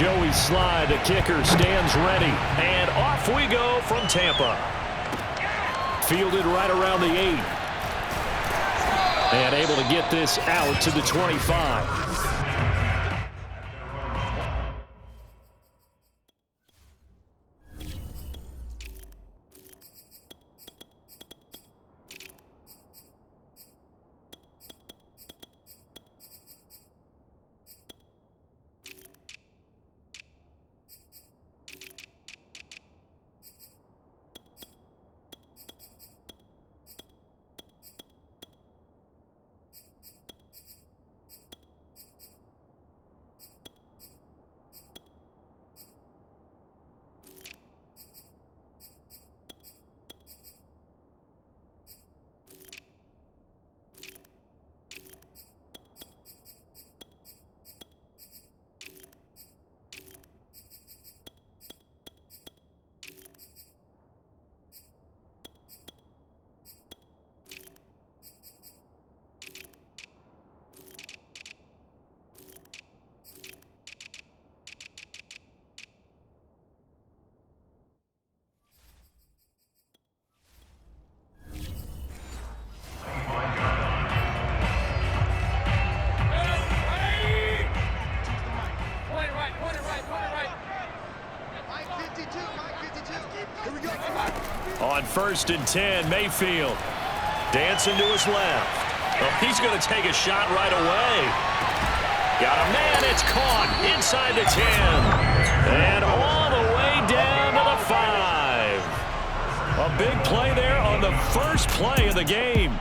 Joey Slye, the kicker, stands ready. And off we go from Tampa. Fielded right around the 8. And able to get this out to the 25. On 1st and 10, Mayfield dancing to his left. Oh, he's going to take a shot right away. Got a man, it's caught inside the 10. And all the way down to the 5. A big play there on the first play of the game.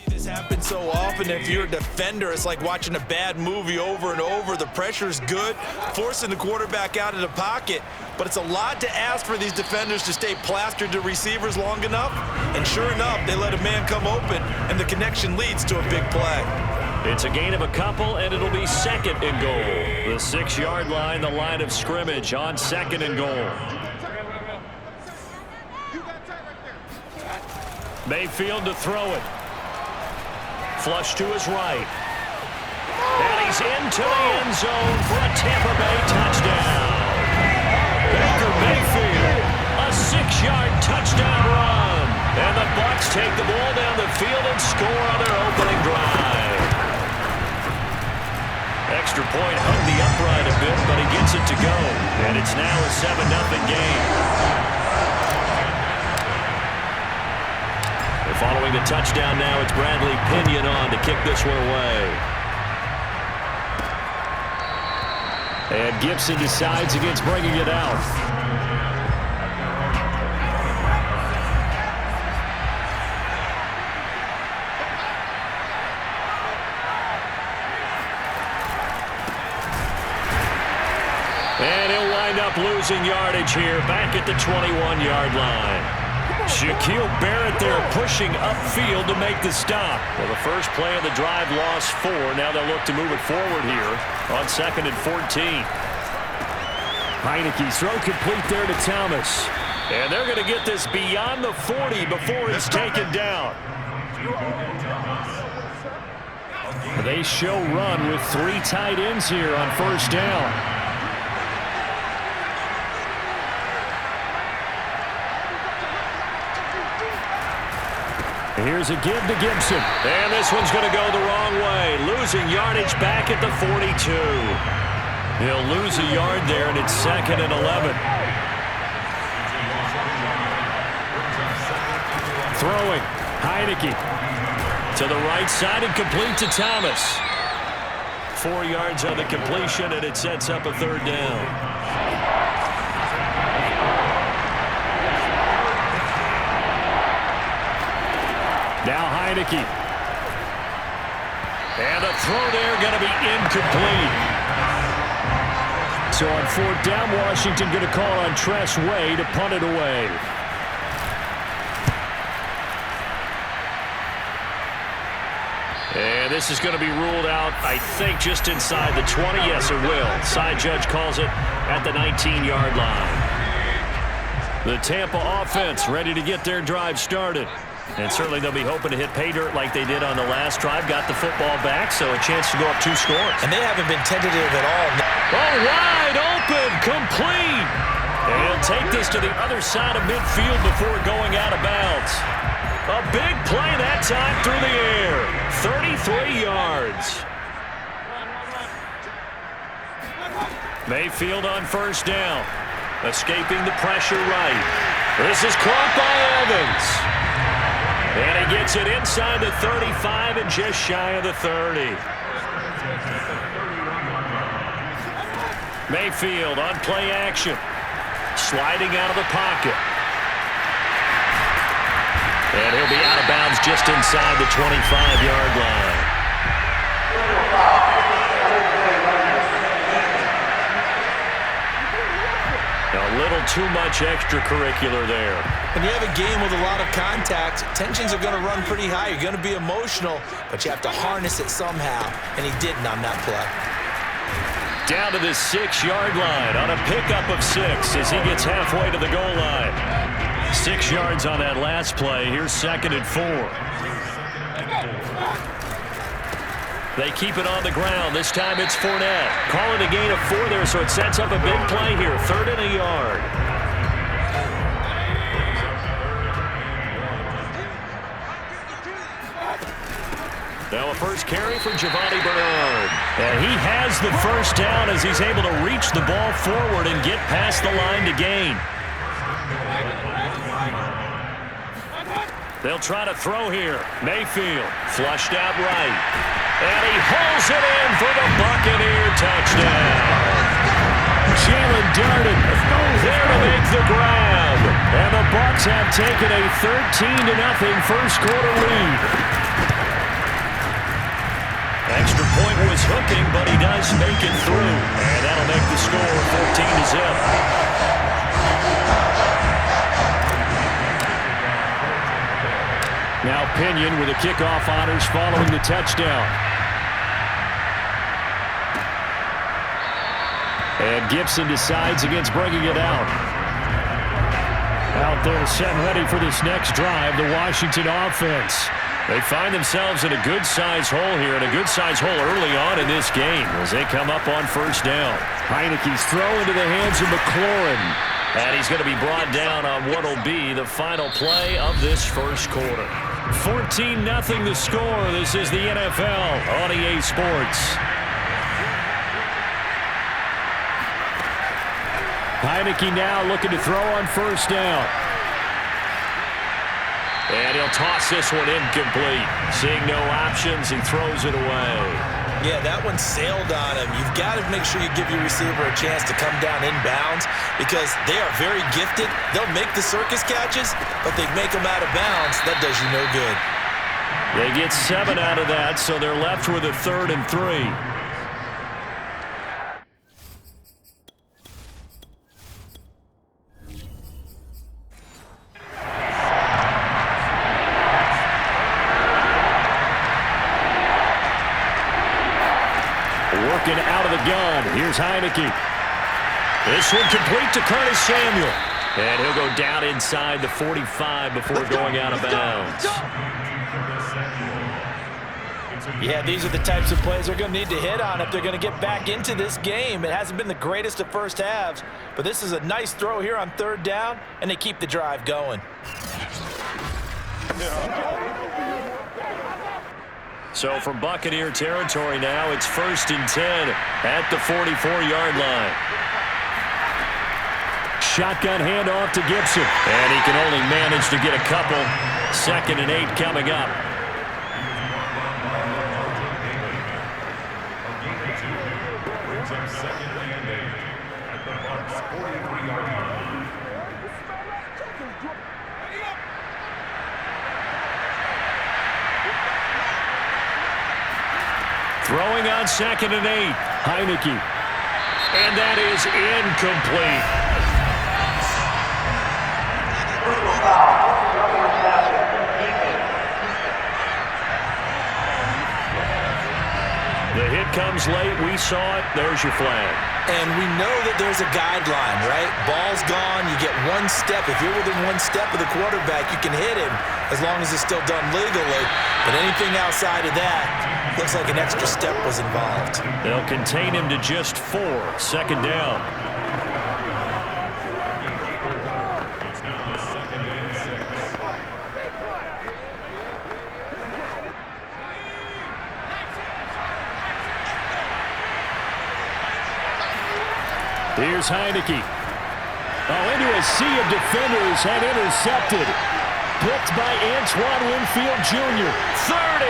This happens so often. If you're a defender, it's like watching a bad movie over and over. The pressure's good, forcing the quarterback out of the pocket. But it's a lot to ask for these defenders to stay plastered to receivers long enough. And sure enough, they let a man come open, and the connection leads to a big play. It's a gain of a couple, and it'll be 2nd and goal. The 6-yard line, the line of scrimmage on 2nd and goal. Mayfield to throw it. Flush to his right. And he's into the end zone for a Tampa Bay touchdown. Baker Mayfield, a 6-yard touchdown run. And the Bucs take the ball down the field and score on their opening drive. Extra point hung the upright a bit, but he gets it to go. And it's now a 7-0 game. Following the touchdown now, it's Bradley Pinion on to kick this one away. And Gibson decides against bringing it out. And he'll wind up losing yardage here, back at the 21-yard line. Shaquille Barrett there pushing upfield to make the stop. Well, the first play of the drive lost 4. Now they'll look to move it forward here on 2nd and 14. Heineke's throw complete there to Thomas. And they're going to get this beyond the 40 before it's taken down. They show run with 3 tight ends here on 1st down. Here's a give to Gibson. And this one's going to go the wrong way. Losing yardage back at the 42. He'll lose a yard there, and it's 2nd and 11. Throwing. Heineke. To the right side and complete to Thomas. 4 yards on the completion, and it sets up a 3rd down. Now Heineke. And the throw there going to be incomplete. So on 4th down, Washington going to call on Tress Way to punt it away. And this is going to be ruled out, I think, just inside the 20. Yes, it will. Side judge calls it at the 19-yard line. The Tampa offense ready to get their drive started. And certainly they'll be hoping to hit pay dirt like they did on the last drive. Got the football back, so a chance to go up 2 scores. And they haven't been tentative at all. Oh, wide open, complete. And he'll take this to the other side of midfield before going out of bounds. A big play that time through the air. 33 yards. Mayfield on first down. Escaping the pressure right. This is caught by Evans. And he gets it inside the 35 and just shy of the 30. Mayfield on play action. Sliding out of the pocket. And he'll be out of bounds just inside the 25-yard line. A little too much extracurricular there. When you have a game with a lot of contact, tensions are going to run pretty high. You're going to be emotional, but you have to harness it somehow, and he didn't on that play. Down to the 6-yard line on a pickup of 6 as he gets halfway to the goal line. 6 yards on that last play. Here's 2nd and 4. They keep it on the ground. This time it's Fournette. Calling a gain of 4 there, so it sets up a big play here. 3rd and a yard. Now a first carry for Giovanni Bernard. And he has the first down as he's able to reach the ball forward and get past the line to gain. They'll try to throw here. Mayfield flushed out right. And he hauls it in for the Buccaneer touchdown. Jalen Darden there to make the grab. And the Bucs have taken a 13-0 first quarter lead. Extra point was hooking, but he does make it through. And that'll make the score 14-0. Now Pinion with the kickoff honors following the touchdown. And Gibson decides against bringing it out. Out there set ready for this next drive, the Washington offense. They find themselves in a good-sized hole here, and a good-sized hole early on in this game as they come up on first down. Heineke's throw into the hands of McLaurin. And he's going to be brought down on what will be the final play of this first quarter. 14-0 the score. This is the NFL on EA Sports. Heineke now looking to throw on first down. And he'll toss this one incomplete. Seeing no options, he throws it away. Yeah, that one sailed on him. You've got to make sure you give your receiver a chance to come down inbounds because they are very gifted. They'll make the circus catches, but they make them out of bounds. That does you no good. They get 7 out of that, so they're left with a 3rd and 3. Working out of the gun. Here's Heineke. This one complete to Curtis Samuel. And he'll go down inside the 45 before going out of bounds. Yeah, these are the types of plays they're going to need to hit on if they're going to get back into this game. It hasn't been the greatest of first halves, but this is a nice throw here on 3rd down, and they keep the drive going. So from Buccaneer territory now, it's 1st and 10 at the 44-yard line. Shotgun handoff to Gibson. And he can only manage to get a couple. 2nd and 8 coming up. Throwing on 2nd and 8. Heineke. And that is incomplete. The The hit comes late. We saw it. There's your flag. And we know that there's a guideline, right? Ball's gone. You get one step. If you're within one step of the quarterback, you can hit him as long as it's still done legally. But anything outside of that, looks like an extra step was involved. They'll contain him to just 4. Second down. Here's Heineke. Into a sea of defenders and intercepted. Picked by Antoine Winfield Jr. 30.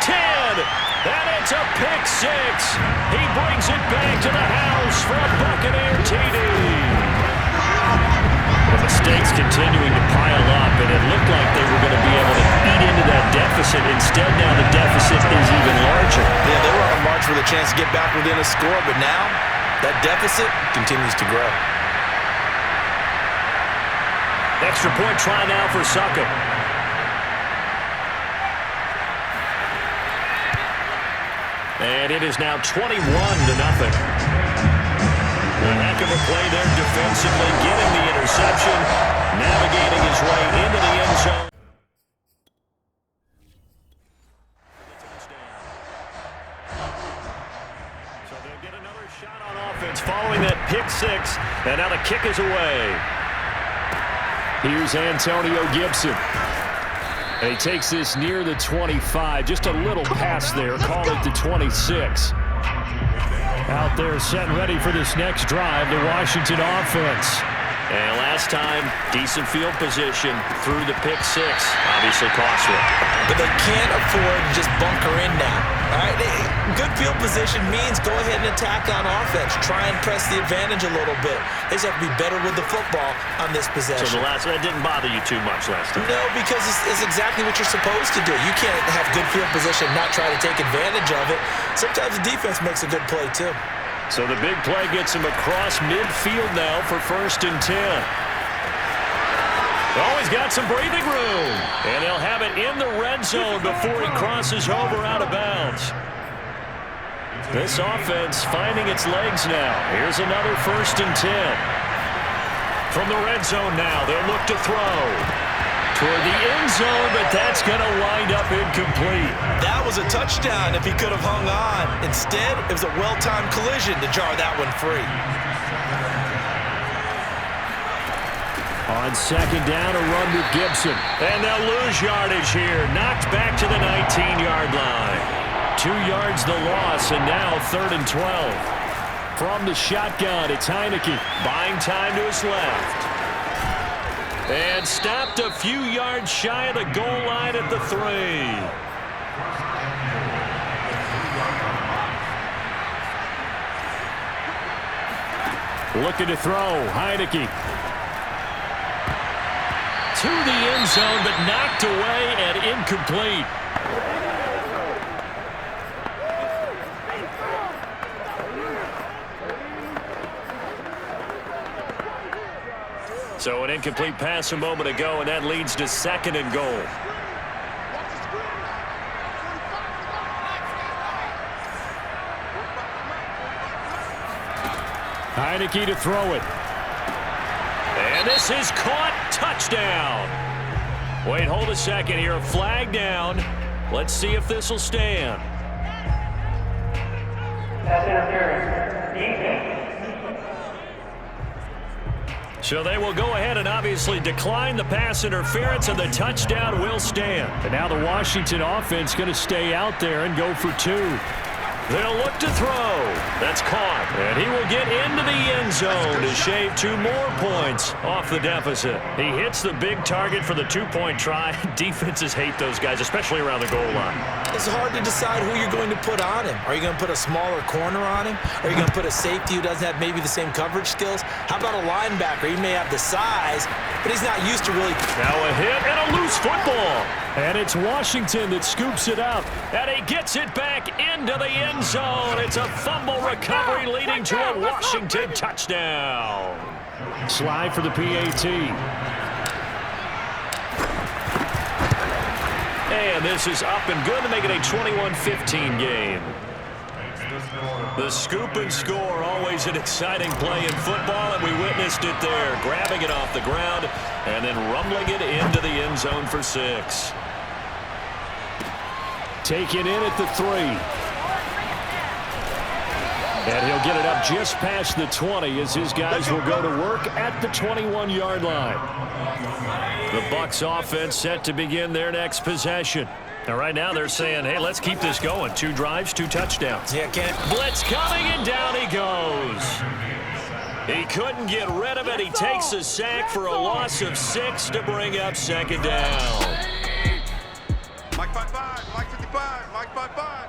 10. And it's a pick 6. He brings it back to the house for a Buccaneer TD. The mistakes continuing to pile up, and it looked like they were going to be able to eat into that deficit. Instead, now the deficit is even larger. Yeah, they were on a march with a chance to get back within a score, but now that deficit continues to grow. Extra point try now for Suckup. And it is now 21-0. A heck of a play there defensively, getting the interception, navigating his way into the end zone. So they'll get another shot on offense following that pick 6, and now the kick is away. Here's Antonio Gibson. And he takes this near the 25. Just a little pass there. Call it the 26. Out there set and ready for this next drive, the Washington offense. And last time, decent field position through the pick 6. Obviously costly. But they can't afford to just bunker in now. All right, good field position means go ahead and attack on offense. Try and press the advantage a little bit. They just have to be better with the football on this possession. So that didn't bother you too much last time? No, because it's exactly what you're supposed to do. You can't have good field position and not try to take advantage of it. Sometimes the defense makes a good play, too. So the big play gets him across midfield now for 1st and 10. Oh, he's got some breathing room. And he'll have it in the red zone before he crosses over out of bounds. This offense finding its legs now. Here's another 1st and 10. From the red zone now, they'll look to throw toward the end zone, but that's going to wind up incomplete. That was a touchdown if he could have hung on. Instead, it was a well-timed collision to jar that one free. On 2nd down, a run with Gibson. And they'll lose yardage here. Knocked back to the 19-yard line. 2 yards the loss, and now 3rd and 12. From the shotgun, it's Heineke. Buying time to his left. And stopped a few yards shy of the goal line at the 3. Looking to throw, Heineke. To the end zone, but knocked away and incomplete. So an incomplete pass a moment ago, and that leads to 2nd and goal. Heineke to throw it. And this is caught. Touchdown. Wait, hold a second here. A flag down. Let's see if this will stand. That's interference. So they will go ahead and obviously decline the pass interference, and the touchdown will stand. And now the Washington offense going to stay out there and go for 2. They'll look to throw. That's caught. And he will get into the end zone to shave 2 more points off the deficit. He hits the big target for the 2-point try. Defenses hate those guys, especially around the goal line. It's hard to decide who you're going to put on him. Are you going to put a smaller corner on him? Are you going to put a safety who doesn't have maybe the same coverage skills? How about a linebacker? He may have the size, but he's not used to really... Now a hit and a loose football. And it's Washington that scoops it up. And he gets it back into the end zone. It's a fumble recovery leading to a Washington touchdown. Slide for the PAT. And this is up and good to make it a 21-15 game. The scoop and score, always an exciting play in football, and we witnessed it there, grabbing it off the ground and then rumbling it into the end zone for 6. Taken in at the 3. And he'll get it up just past the 20 as his guys will go to work at the 21-yard line. The Bucs offense set to begin their next possession. And right now they're saying, hey, let's keep this going. 2 drives, 2 touchdowns. Yeah, can't. Blitz coming, and down he goes. He couldn't get rid of it. He takes a sack for a loss of 6 to bring up 2nd down. Mike 5-5, Mike 55, Mike 5-5.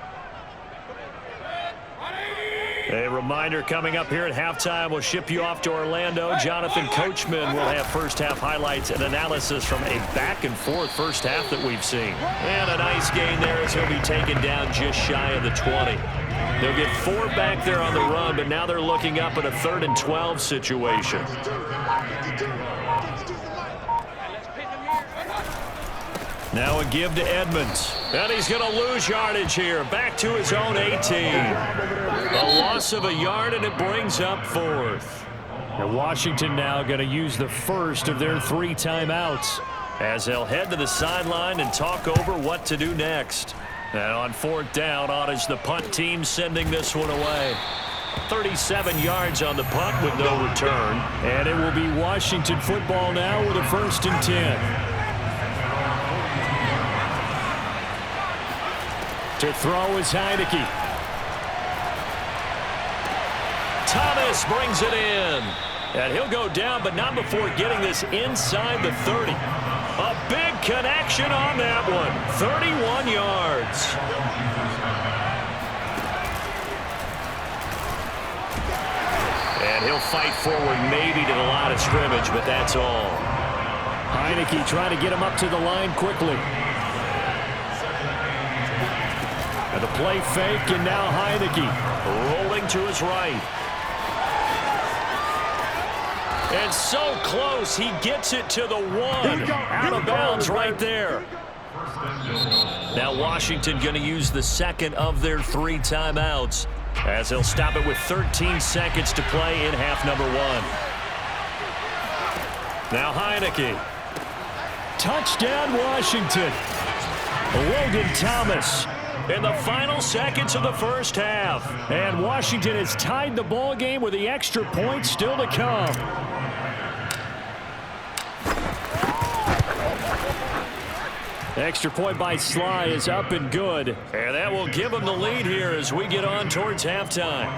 A reminder coming up here at halftime. We'll ship you off to Orlando. Jonathan Coachman will have first-half highlights and analysis from a back-and-forth first half that we've seen. And a nice gain there as he'll be taken down just shy of the 20. They'll get 4 back there on the run, but now they're looking up at a 3rd and 12 situation. Now a give to Edmonds. And he's going to lose yardage here. Back to his own 18. A loss of a yard, and it brings up 4th. And Washington now going to use the first of their 3 timeouts, as they'll head to the sideline and talk over what to do next. And on 4th down, on is the punt team sending this one away. 37 yards on the punt with no return. And it will be Washington football now with a 1st and 10. To throw is Heineke. Thomas brings it in. And he'll go down, but not before getting this inside the 30. A big connection on that one. 31 yards. And he'll fight forward maybe to the line of scrimmage, but that's all. Heineke trying to get him up to the line quickly. And the play fake, and now Heineke rolling to his right. And so close, he gets it to the 1. Out of bounds right there. Now Washington going to use the 2nd of their 3 timeouts, as they'll stop it with 13 seconds to play in half number 1. Now Heineke. Touchdown Washington. Logan Thomas. In the final seconds of the first half. And Washington has tied the ball game with the extra point still to come. Extra point by Sly is up and good. And that will give them the lead here as we get on towards halftime.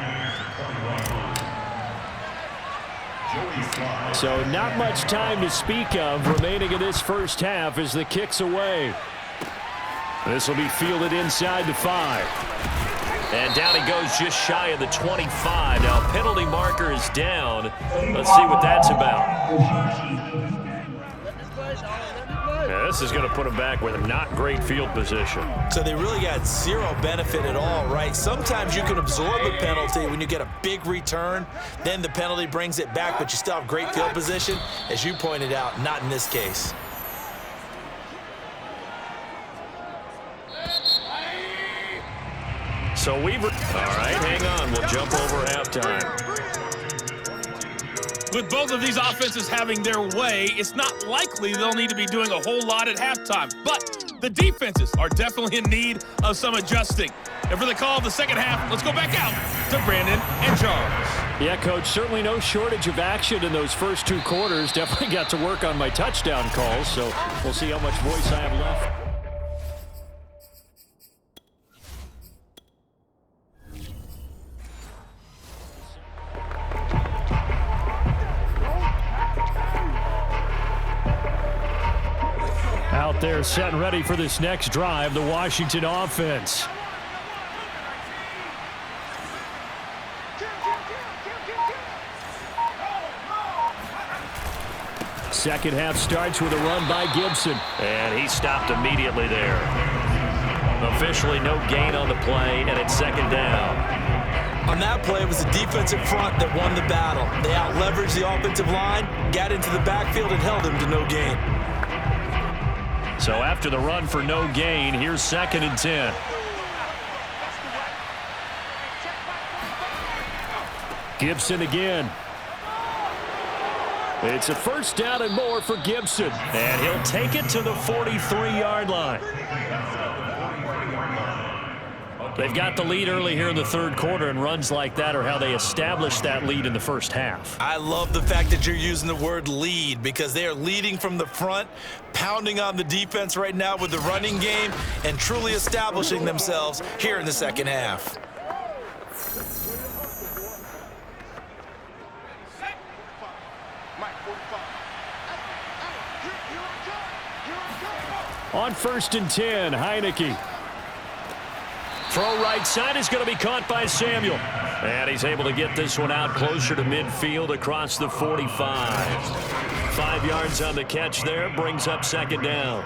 So not much time to speak of remaining in this first half as the kick's away. This will be fielded inside the 5. And down he goes just shy of the 25. Now a penalty marker is down. Let's see what that's about. Yeah, this is going to put him back with a not great field position. So they really got 0 benefit at all, right? Sometimes you can absorb a penalty when you get a big return. Then the penalty brings it back, but you still have great field position. As you pointed out, not in this case. So all right, hang on. We'll jump over halftime. With both of these offenses having their way, it's not likely they'll need to be doing a whole lot at halftime. But the defenses are definitely in need of some adjusting. And for the call of the second half, let's go back out to Brandon and Charles. Yeah, Coach, certainly no shortage of action in those first 2 quarters. Definitely got to work on my touchdown calls, so we'll see how much voice I have left. Out there set and ready for this next drive, the Washington offense. Second half starts with a run by Gibson. And he stopped immediately there. Officially no gain on the play, and it's 2nd down. On that play, it was the defensive front that won the battle. They out-leveraged the offensive line, got into the backfield, and held him to no gain. So after the run for no gain, here's 2nd and 10. Gibson again. It's a 1st down and more for Gibson. And he'll take it to the 43-yard line. They've got the lead early here in the 3rd quarter, and runs like that are how they established that lead in the 1st half. I love the fact that you're using the word lead because they are leading from the front, pounding on the defense right now with the running game, and truly establishing themselves here in the 2nd half. On 1st and 10, Heineke. Throw right side is going to be caught by Samuel. And he's able to get this one out closer to midfield across the 45. 5 yards on the catch there, brings up 2nd down.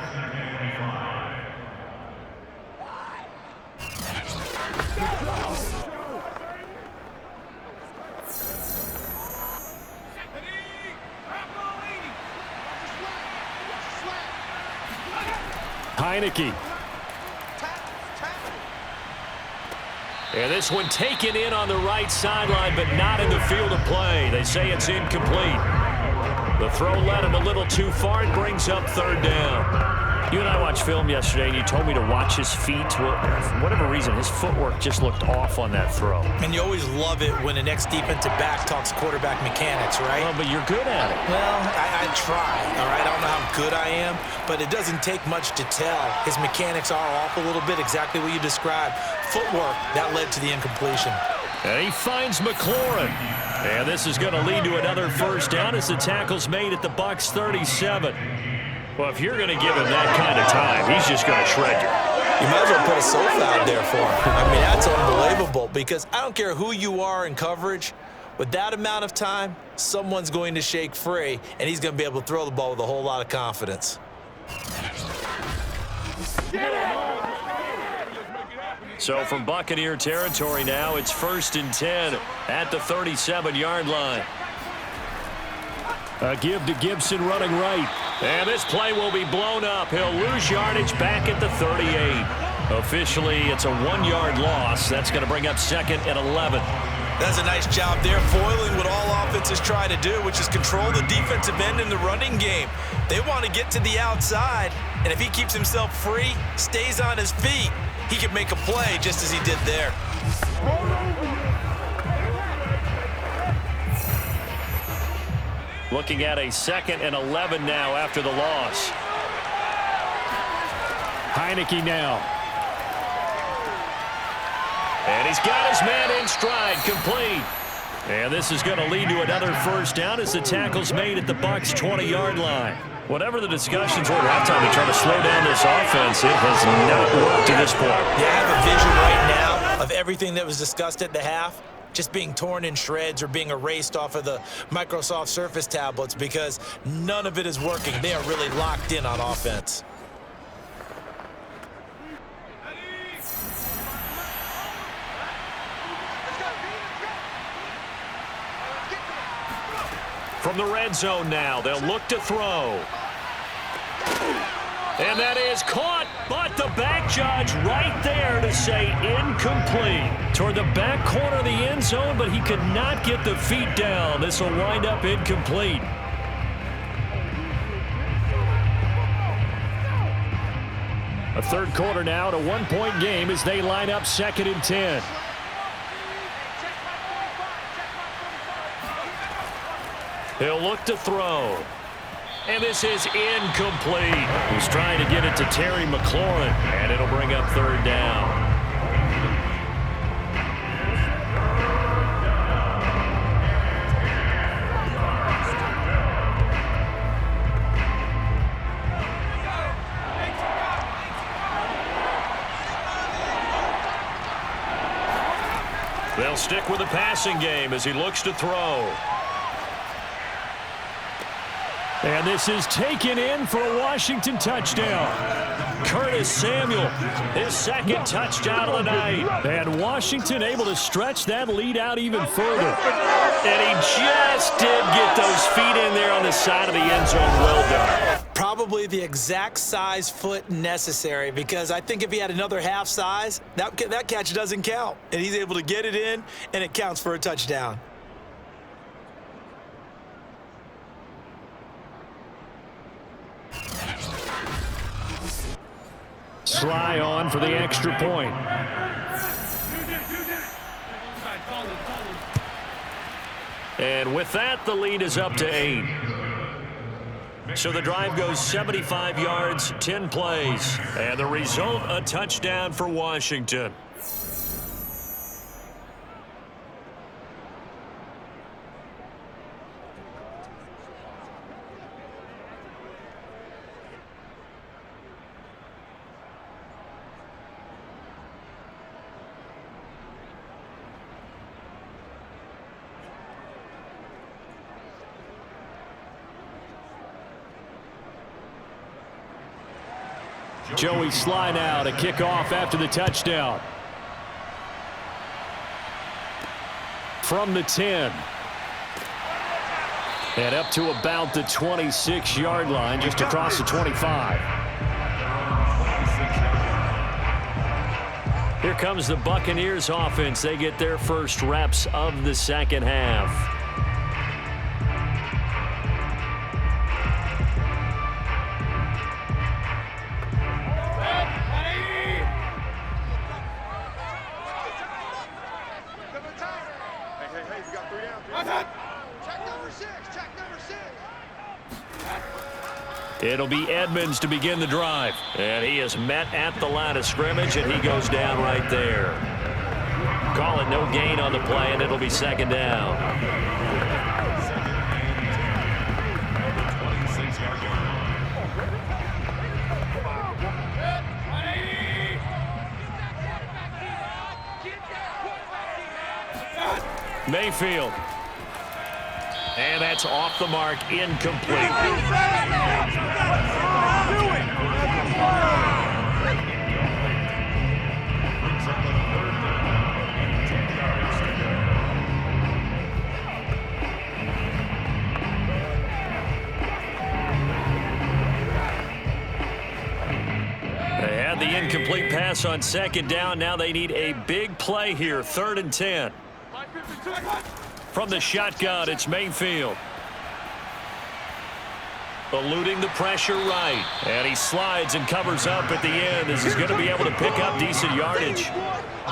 Heineke. And this one taken in on the right sideline, but not in the field of play. They say it's incomplete. The throw led him a little too far. It brings up 3rd down. You and I watched film yesterday, and you told me to watch his feet. Well, for whatever reason, his footwork just looked off on that throw. And you always love it when an ex-defensive back talks quarterback mechanics, right? Well, but you're good at it. Well, I try, all right? I don't know how good I am, but it doesn't take much to tell. His mechanics are off a little bit, exactly what you described. Footwork, that led to the incompletion. And he finds McLaurin. And this is going to lead to another 1st down as the tackle's made at the Bucs 37. Well, if you're going to give him that kind of time, he's just going to shred you. You might as well put a sofa out there for him. I mean, that's unbelievable because I don't care who you are in coverage. With that amount of time, someone's going to shake free, and he's going to be able to throw the ball with a whole lot of confidence. So from Buccaneer territory now, it's 1st and 10 at the 37-yard line. A give to Gibson running right. And this play will be blown up. He'll lose yardage back at the 38. Officially, it's a 1-yard loss. That's going to bring up 2nd and 11. That's a nice job there, foiling what all offenses try to do, which is control the defensive end in the running game. They want to get to the outside, and if he keeps himself free, stays on his feet, he can make a play just as he did there. Looking at a 2nd and 11 now after the loss. Heineke now. And he's got his man in stride, complete. And this is going to lead to another 1st down as the tackle's made at the Bucs 20-yard line. Whatever the discussions were at halftime to try to slow down this offense, it has not worked to this point. Yeah, I have a vision right now of everything that was discussed at the half just being torn in shreds or being erased off of the Microsoft Surface tablets because none of it is working. They are really locked in on offense. From the red zone now, they'll look to throw. And that is caught, but the back judge right there to say incomplete. Toward the back corner of the end zone, but he could not get the feet down. This will wind up incomplete. A 3rd quarter now, at a 1-point game as they line up 2nd and 10. He'll look to throw. And this is incomplete. He's trying to get it to Terry McLaurin, and it'll bring up 3rd down. They'll stick with the passing game as he looks to throw. And this is taken in for a Washington touchdown. Curtis Samuel, his 2nd touchdown of the night. And Washington able to stretch that lead out even further. And he just did get those feet in there on the side of the end zone. Well done. Probably probably the exact size foot necessary, because I think if he had another half size, that catch doesn't count. And he's able to get it in, and it counts for a touchdown. Sly on for the extra point. And with that, the lead is up to 8. So the drive goes 75 yards, 10 plays. And the result, a touchdown for Washington. Joey Sly now to kick off after the touchdown. From the 10. And up to about the 26-yard line, just across the 25. Here comes the Buccaneers offense. They get their first reps of the second half. It'll be Edmonds to begin the drive. And he is met at the line of scrimmage, and he goes down right there. Call it no gain on the play, and it'll be second down. Mayfield. And that's off the mark, incomplete. They had the incomplete pass on second down. Now they need a big play here, 3rd and 10. From the shotgun, it's Mayfield. Eluding the pressure right. And he slides and covers up at the end as he's going to be able to pick up decent yardage.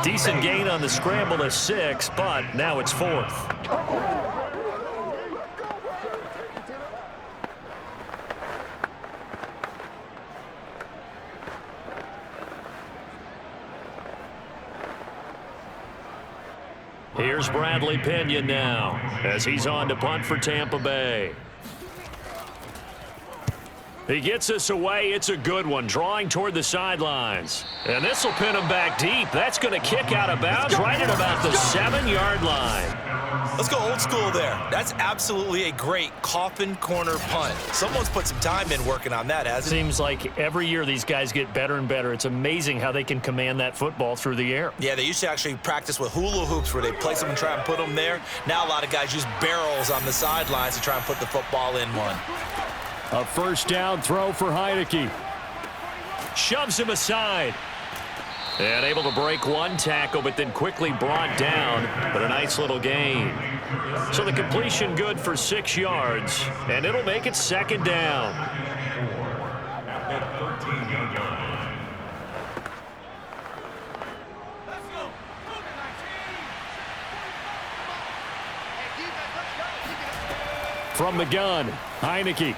Decent gain on the scramble to 6, but now it's 4th. Here's Bradley Pinion now as he's on to punt for Tampa Bay. He gets us away. It's a good one, drawing toward the sidelines. And this will pin him back deep. That's going to kick out of bounds right at about the 7-yard line. Let's go old school there. That's absolutely a great coffin corner punt. Someone's put some time in working on that, hasn't it? Seems like every year these guys get better and better. It's amazing how they can command that football through the air. Yeah, they used to actually practice with hula hoops where they place them and try and put them there. Now a lot of guys use barrels on the sidelines to try and put the football in one. A first down throw for Heineke. Shoves him aside. And able to break one tackle, but then quickly brought down. But a nice little gain. So the completion good for 6 yards. And it'll make it second down. From the gun, Heineke.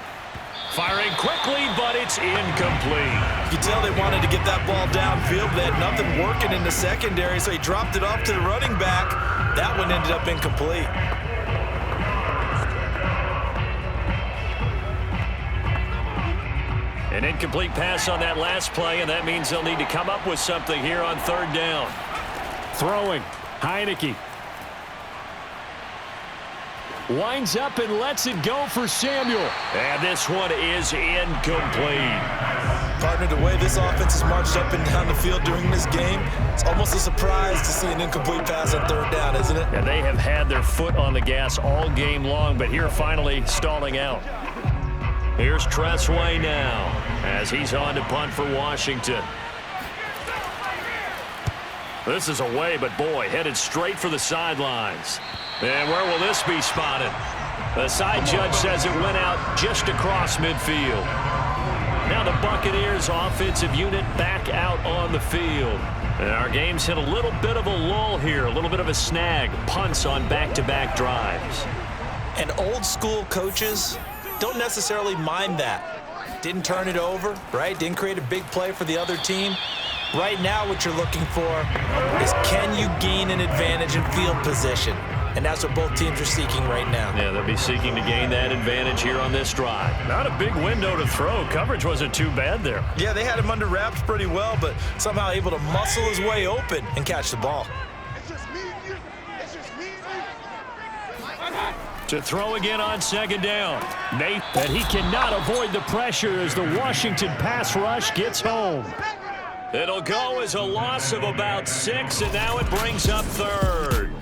Firing quickly, but it's incomplete. You tell they wanted to get that ball downfield. They had nothing working in the secondary, so he dropped it off to the running back. That one ended up incomplete. An incomplete pass on that last play, and that means they'll need to come up with something here on 3rd down. Throwing, Heineke. Winds up and lets it go for Samuel. And this one is incomplete. Partner, the way this offense has marched up and down the field during this game, it's almost a surprise to see an incomplete pass on 3rd down, isn't it? And they have had their foot on the gas all game long, but here finally stalling out. Here's Tressway now as he's on to punt for Washington. This is away, but boy, headed straight for the sidelines. And where will this be spotted? The side judge says it went out just across midfield. Now the Buccaneers offensive unit back out on the field. And our game's hit a little bit of a lull here, a little bit of a snag. Punts on back-to-back drives. And old school coaches don't necessarily mind that. Didn't turn it over, right? Didn't create a big play for the other team. Right now what you're looking for is, can you gain an advantage in field position? And that's what both teams are seeking right now. Yeah, they'll be seeking to gain that advantage here on this drive. Not a big window to throw. Coverage wasn't too bad there. Yeah, they had him under wraps pretty well, but somehow able to muscle his way open and catch the ball. It's just me and you. It's just me and you. To throw again on second down. Nate, and he cannot avoid the pressure as the Washington pass rush gets home. It'll go as a loss of about 6, and now it brings up third.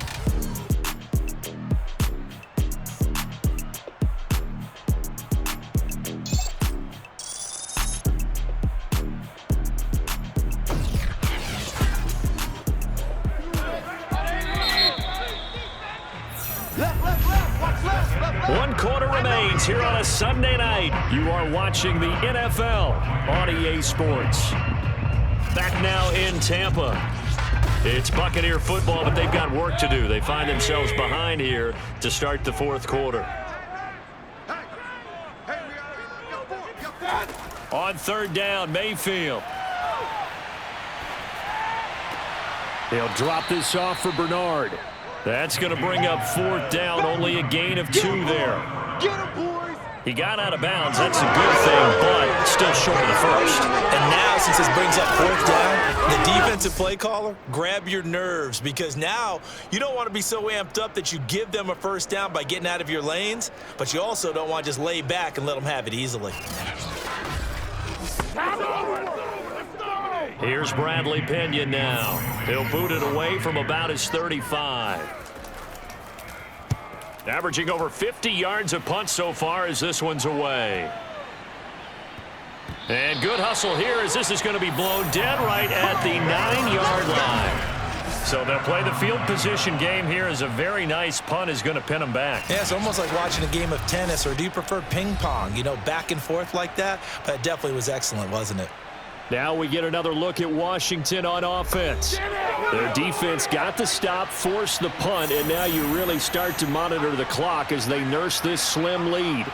One quarter remains here on a Sunday night. You are watching the NFL on EA Sports. Back now in Tampa. It's Buccaneer football, but they've got work to do. They find themselves behind here to start the fourth quarter. On third down, Mayfield. They'll drop this off for Bernard. That's going to bring up fourth down, only a gain of 2 there. Get him, boys. He got out of bounds. That's a good thing, but still short of the first. And now, since this brings up fourth down, the defensive play caller, grab your nerves, because now you don't want to be so amped up that you give them a first down by getting out of your lanes, but you also don't want to just lay back and let them have it easily. Here's Bradley Pinion now. He'll boot it away from about his 35. Averaging over 50 yards a punt so far as this one's away. And good hustle here as this is going to be blown dead right at the 9-yard line. So they'll play the field position game here as a very nice punt is going to pin them back. Yeah, it's almost like watching a game of tennis, or do you prefer ping pong? You know, back and forth like that? But it definitely was excellent, wasn't it? Now we get another look at Washington on offense. Their defense got the stop, forced the punt, and now you really start to monitor the clock as they nurse this slim lead.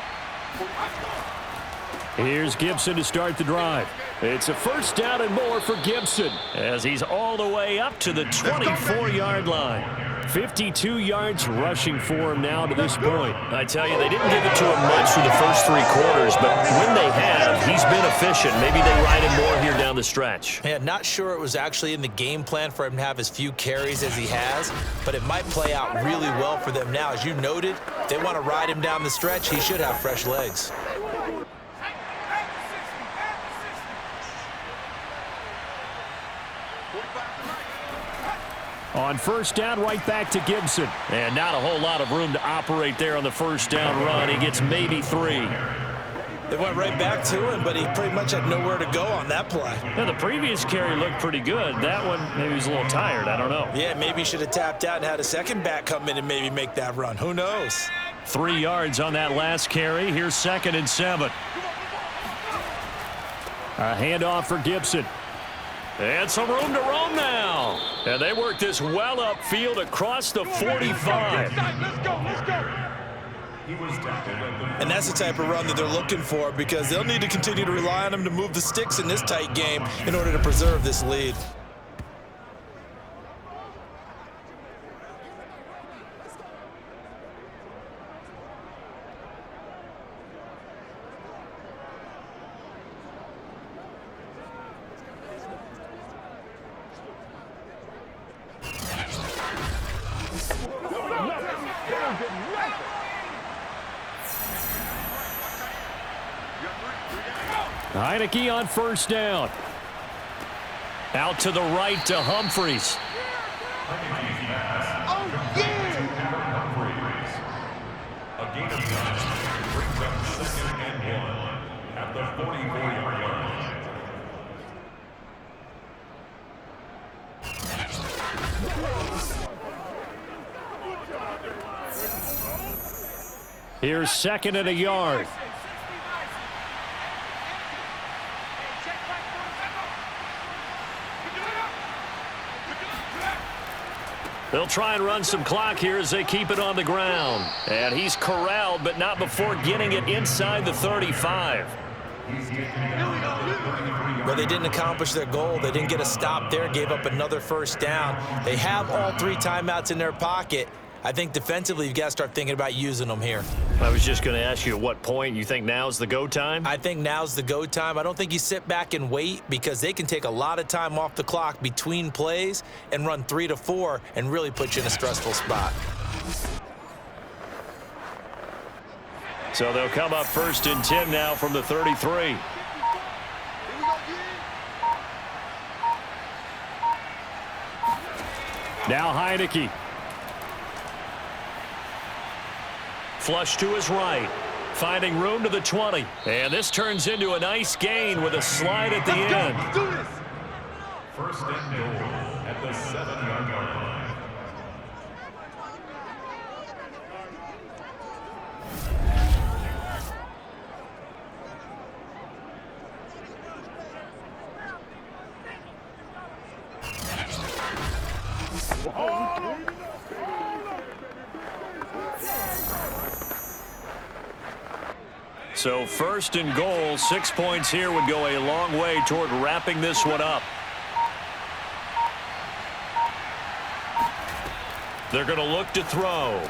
Here's Gibson to start the drive. It's a first down and more for Gibson as he's all the way up to the 24-yard line. 52 yards rushing for him now to this point. I tell you, they didn't give it to him much through the first 3 quarters, but when they have, he's been efficient. Maybe they ride him more here down the stretch. Yeah, not sure it was actually in the game plan for him to have as few carries as he has, but it might play out really well for them now. As you noted, they want to ride him down the stretch. He should have fresh legs. On first down, right back to Gibson. And not a whole lot of room to operate there on the first down run. He gets maybe 3. They went right back to him, but he pretty much had nowhere to go on that play. Yeah, the previous carry looked pretty good. That one, maybe he was a little tired. I don't know. Yeah, maybe he should have tapped out and had a second back come in and maybe make that run. Who knows? 3 yards on that last carry. Here's 2nd and 7. A handoff for Gibson. And some room to roam now. And they work this well upfield across the 45. Let's go. And that's the type of run that they're looking for, because they'll need to continue to rely on him to move the sticks in this tight game in order to preserve this lead. Heineke on first down. Out to the right to Humphreys. Oh, yeah! A gain of 9 brings up 2nd and 1. the 44-yard line. Here's 2nd and a yard. They'll try and run some clock here as they keep it on the ground. And he's corralled, but not before getting it inside the 35. Well, they didn't accomplish their goal. They didn't get a stop there, gave up another first down. They have all 3 timeouts in their pocket. I think defensively you've got to start thinking about using them here. I was just going to ask you at what point you think now's the go time? I think now's the go time. I don't think you sit back and wait because they can take a lot of time off the clock between plays and run 3 to 4 and really put you in a stressful spot. So they'll come up 1st and 10 now from the 33. Now Heineke. Flush to his right. Finding room to the 20. And this turns into a nice gain with a slide at the end. Let's do this. 1st and goal at the 7-yard line. So 1st and goal, 6 points here would go a long way toward wrapping this one up. They're going to look to throw.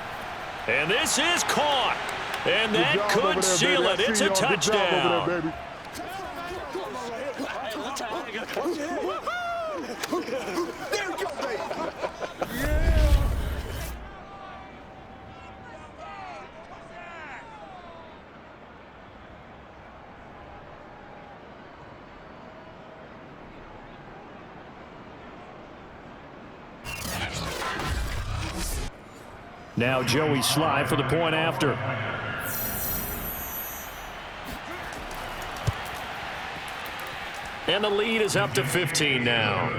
And this is caught. And that could seal it. It's a touchdown. Now Joey Sly for the point after. And the lead is up to 15 now.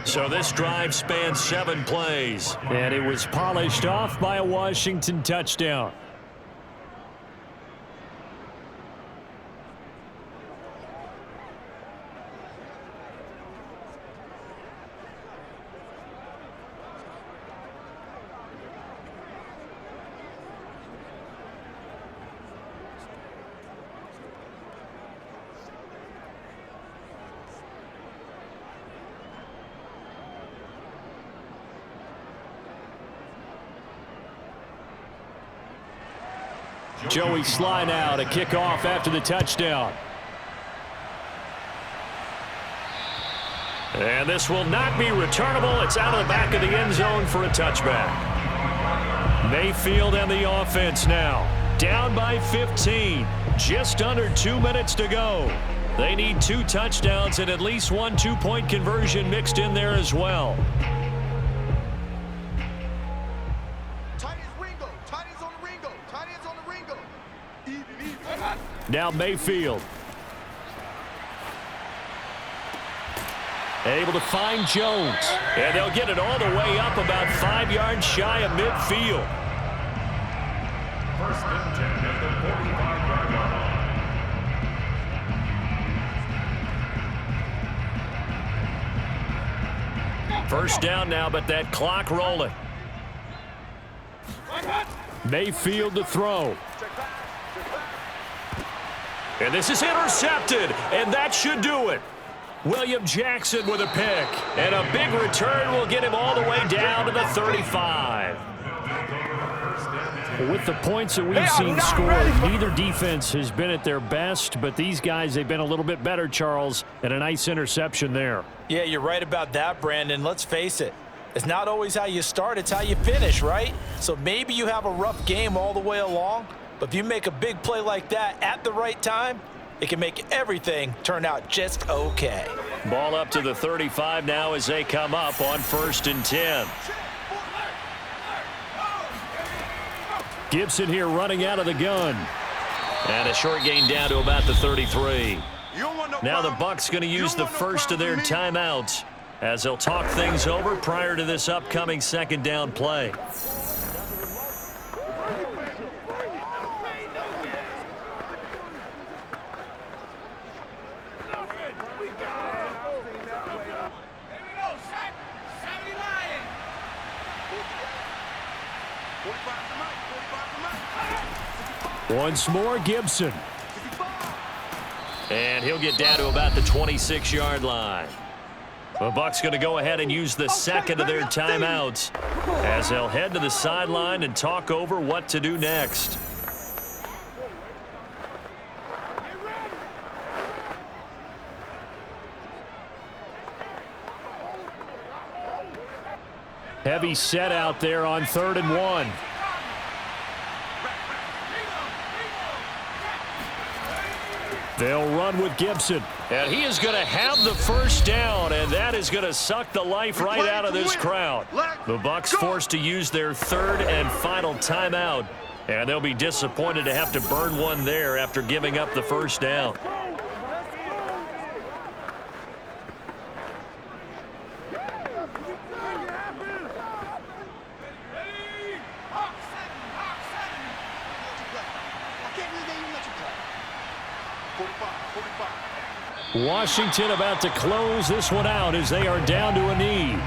So this drive spans 7 plays. And it was polished off by a Washington touchdown. Joey Sly now to kick off after the touchdown. And this will not be returnable. It's out of the back of the end zone for a touchback. Mayfield and the offense now. Down by 15. Just under 2 minutes to go. They need 2 touchdowns and at least 1 two-point conversion mixed in there as well. Now Mayfield. Able to find Jones. And they'll get it all the way up about 5 yards shy of midfield. 1st and 10 at the 45-yard line. First down now, but that clock rolling. Mayfield to throw. And this is intercepted, and that should do it. William Jackson with a pick, and a big return will get him all the way down to the 35. With the points that we've seen scored, neither defense has been at their best, but these guys, they've been a little bit better, Charles, and a nice interception there. Yeah, you're right about that, Brandon. Let's face it. It's not always how you start, it's how you finish, right? So maybe you have a rough game all the way along, but if you make a big play like that at the right time, it can make everything turn out just okay. Ball up to the 35 now as they come up on 1st and 10. Gibson here running out of the gun. And a short gain down to about the 33. Now the problem. Bucs going to use the first of their timeouts as they'll talk things over prior to this upcoming second down play. Once more, Gibson. And he'll get down to about the 26-yard line. The Bucs going to go ahead and use the second of their timeouts as they'll head to the sideline and talk over what to do next. Heavy set out there on 3rd and 1. They'll run with Gibson. And he is going to have the first down, and that is going to suck the life right out of this crowd. The Bucs forced to use their 3rd and final timeout, and they'll be disappointed to have to burn one there after giving up the first down. Washington about to close this one out as they are down to a knee.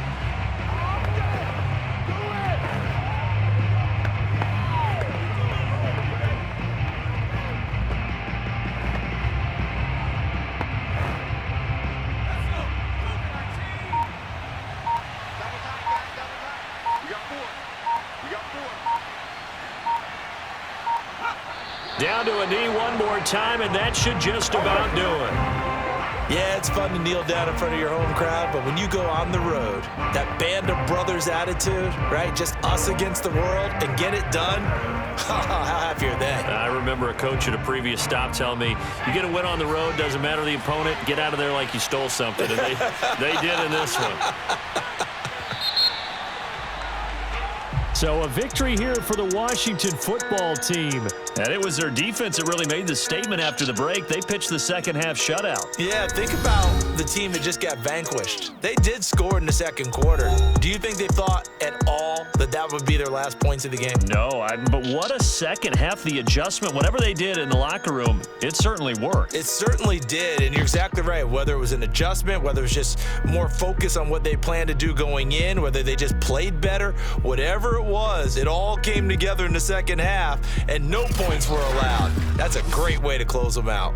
Down to a knee one more time, and that should just about do it. Yeah, it's fun to kneel down in front of your home crowd, but when you go on the road, that band of brothers attitude, right? Just us against the world and get it done. How happy are they? I remember a coach at a previous stop telling me, you get a win on the road, doesn't matter the opponent, get out of there like you stole something. And they did in this one. So a victory here for the Washington football team. And it was their defense that really made the statement after the break. They pitched the second half shutout. Yeah, think about the team that just got vanquished. They did score in the second quarter. Do you think they thought at all that that would be their last points of the game? No, but what a second half. The adjustment, whatever they did in the locker room, it certainly worked. It certainly did, and you're exactly right. Whether it was an adjustment, whether it was just more focus on what they planned to do going in, whether they just played better, whatever it was, it all came together in the second half, and no points were allowed. That's a great way to close them out.